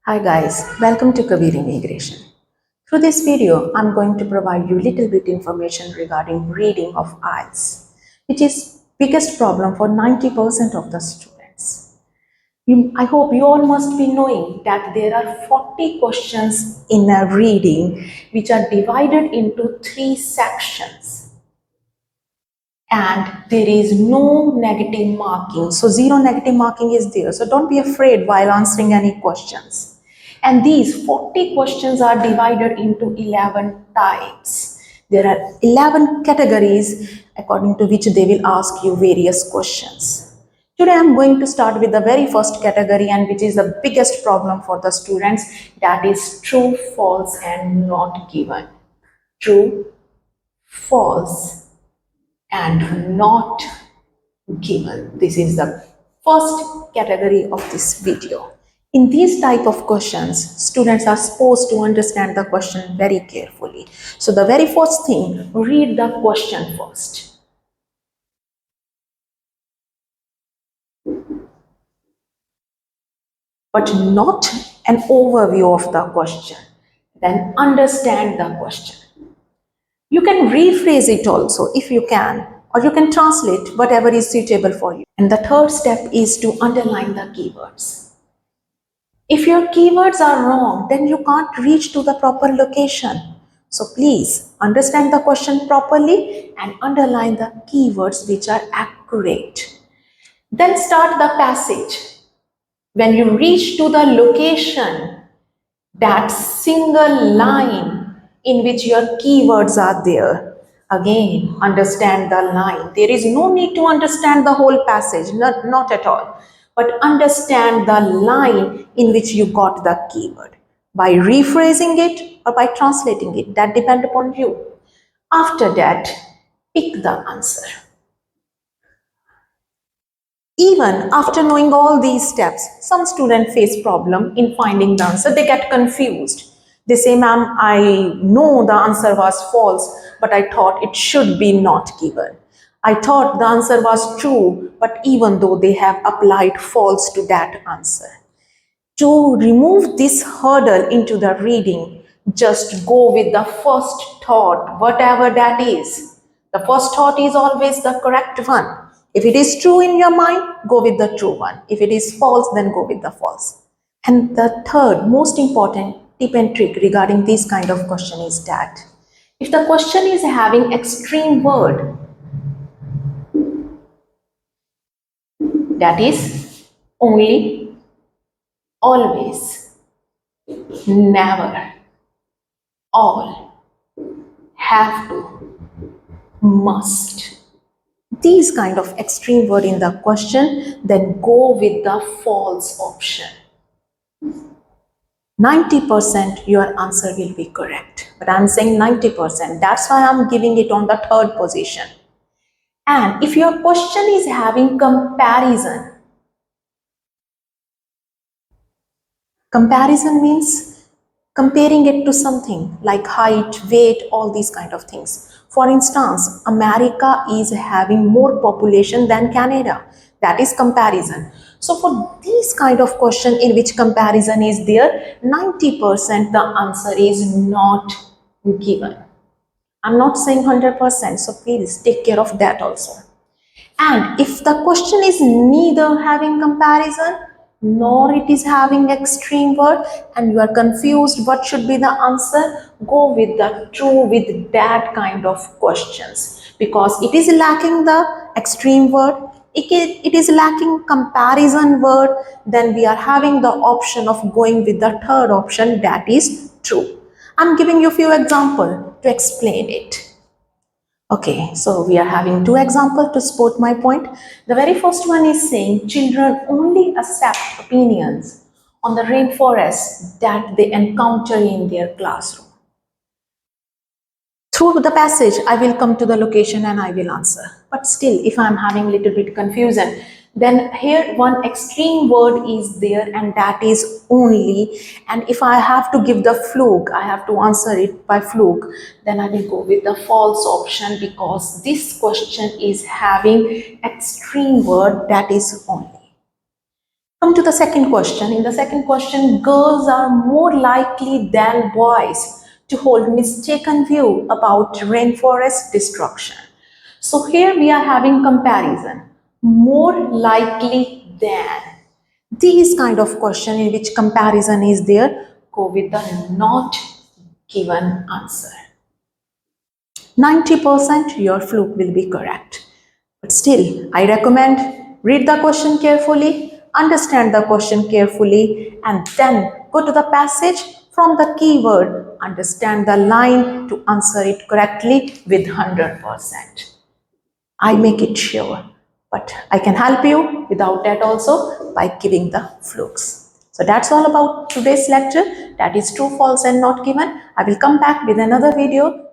Hi guys, welcome to Kabir Immigration. Through this video, I'm going to provide you little bit information regarding reading of IELTS, which is biggest problem for 90% of the students. I hope you all must be knowing that there are 40 questions in a reading which are divided into 3 sections. And there is no negative marking. So zero negative marking is there. So don't be afraid while answering any questions. And these 40 questions are divided into 11 types. There are 11 categories according to which they will ask you various questions. Today I'm going to start with the very first category, and which is the biggest problem for the students, that is true, false and not given. True, false and not given. This is the first category of this video. In these type of questions, students are supposed to understand the question very carefully. So the very first thing, read the question first. But not an overview of the question. Then understand the question. You can rephrase it also if you can, or you can translate whatever is suitable for you. And the third step is to underline the keywords. If your keywords are wrong, then you can't reach to the proper location. So please understand the question properly and underline the keywords which are accurate. Then start the passage. When you reach to the location, that single line in which your keywords are there, again understand the line. There is no need to understand the whole passage, not at all, but understand the line in which you got the keyword. By rephrasing it or by translating it, that depends upon you. After that, pick the answer. Even after knowing all these steps, some students face problem in finding the answer. They get confused. They say, ma'am, I know the answer was false, but I thought it should be not given. I thought the answer was true, but even though they have applied false to that answer. To remove this hurdle into the reading, just go with the first thought, whatever that is. The first thought is always the correct one. If it is true in your mind, go with the true one. If it is false, then go with the false. And the third most important tip and trick regarding this kind of question is that if the question is having extreme word, that is only, always, never, all, have to, must, these kind of extreme word in the question, then go with the false option. 90% your answer will be correct, but I'm saying 90%. That's why I'm giving it on the third position. And if your question is having comparison means comparing it to something like height, weight, all these kind of things. For instance, America is having more population than Canada. That is comparison. So for these kind of question in which comparison is there, 90% the answer is not given. I'm not saying 100%, so please take care of that also. And if the question is neither having comparison nor it is having extreme word and you are confused what should be the answer, go with the true with that kind of questions, because it is lacking the extreme word, it is lacking comparison word, then we are having the option of going with the third option, that is true. I'm giving you a few examples to explain it. Okay, so we are having two examples to support my point. The very first one is saying children only accept opinions on the rainforest that they encounter in their classroom. Through the passage, I will come to the location and I will answer. But still, if I am having a little bit confusion, then here one extreme word is there, and that is only. And if I have to give the fluke, I have to answer it by fluke, then I will go with the false option, because this question is having extreme word, that is only. Come to the second question. In the second question, girls are more likely than boys to hold mistaken view about rainforest destruction. So here we are having comparison. More likely than. These kind of question in which comparison is there, go with the not given answer. 90% your fluke will be correct. But still, I recommend read the question carefully, understand the question carefully, and then go to the passage from the keyword, understand the line to answer it correctly with 100%. I make it sure, but I can help you without that also by giving the flukes. So that's all about today's lecture. That is true, false, and not given. I will come back with another video